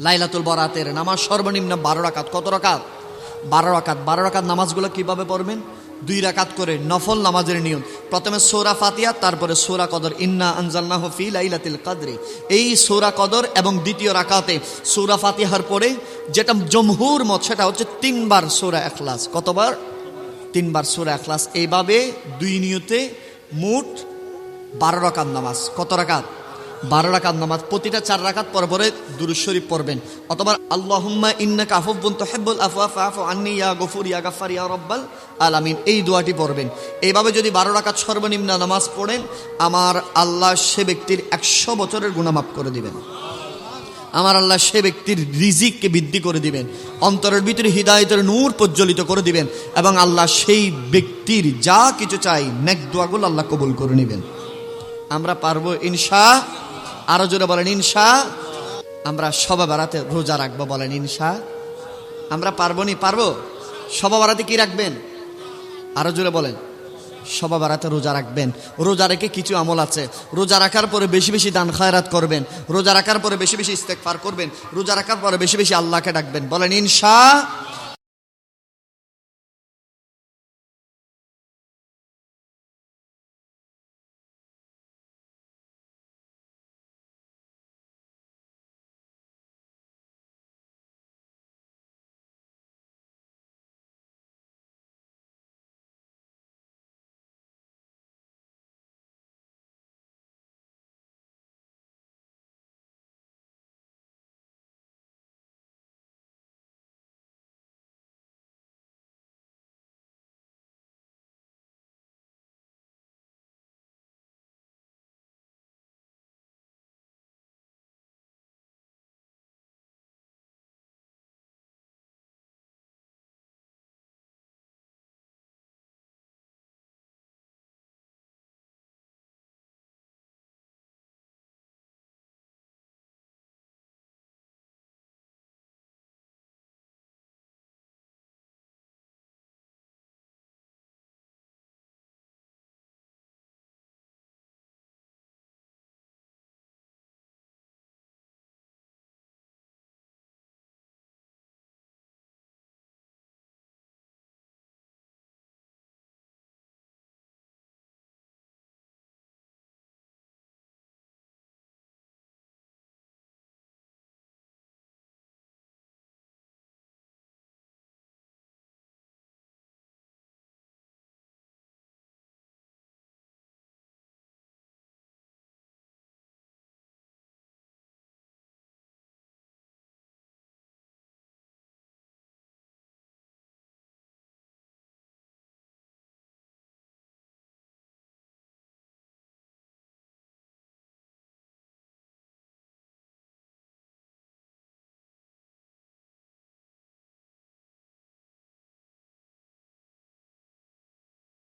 লাইলাতুল বরাতের নামাজ সর্বনিম্ন 12 রাকাত। কত রাকাত? 12 রাকাত। 12 রাকাত নামাজগুলো কিভাবে পড়বেন? 2 রাকাত করে নফল নামাজের নিয়ম। প্রথমে সূরা ফাতিহা, তারপরে সূরা কদর, ইন্না আনজালনাহু ফি লাইলাতিল কদরি। এই সূরা কদর এবং দ্বিতীয় রাকাতে সূরা ফাতিহার পরে যেটা জমহুর মত, সেটা হচ্ছে 3 বার সূরা ইখলাস। কতবার? 3 বার সূরা ইখলাস। এইভাবে 2 নিয়তে মোট 12 রাকাত নামাজ। কত রাকাত? 12 রাকাত নামাজ। প্রতিটা 4 রাকাত পর পরে দুরূদ শরীফ পড়বেন, অথবা আল্লাহুম্মা ইন্নাকা আফুবুন তুহিব্বুল আফওয়া ফাআফু আন্নী ইয়া গফুর ইয়া গাফফার ইয়া রাব্বাল আলামিন, এই দোয়াটি পড়বেন। এইভাবে যদি 12 রাকাত সর্বনিম্ন নামাজ পড়েন, আমার আল্লাহ সে ব্যক্তির 100 বছরের গুনাহ মাফ করে দিবেন। আমার আল্লাহ সে ব্যক্তির রিজিককে বৃদ্ধি করে দিবেন, অন্তরের ভিতরে হিদায়াতের নূর প্রজ্বলিত করে দিবেন, এবং আল্লাহ সেই ব্যক্তির যা কিছু চাই নেক দোয়াগুলো আল্লাহ কবুল করে নেবেন। আমরা পারবো ইনশা? আরো জোরে বলেন ইনশা। আমরা শবে বারাতে রোজা রাখবো, বলেন ইনশা। আমরা পারবো নি? পারবো। শবে বারাতে কি রাখবেন? আরো জোরে বলেন। শবে বারাতে রোজা রাখবেন। রোজা রেখে কিছু আমল আছে। রোজা রাখার পরে বেশি বেশি দান খায়রাত করবেন, রোজা রাখার পরে বেশি বেশি ইস্তেগফার করবেন, রোজা রাখার পরে বেশি বেশি আল্লাহকে ডাকবেন, বলেন ইনশা।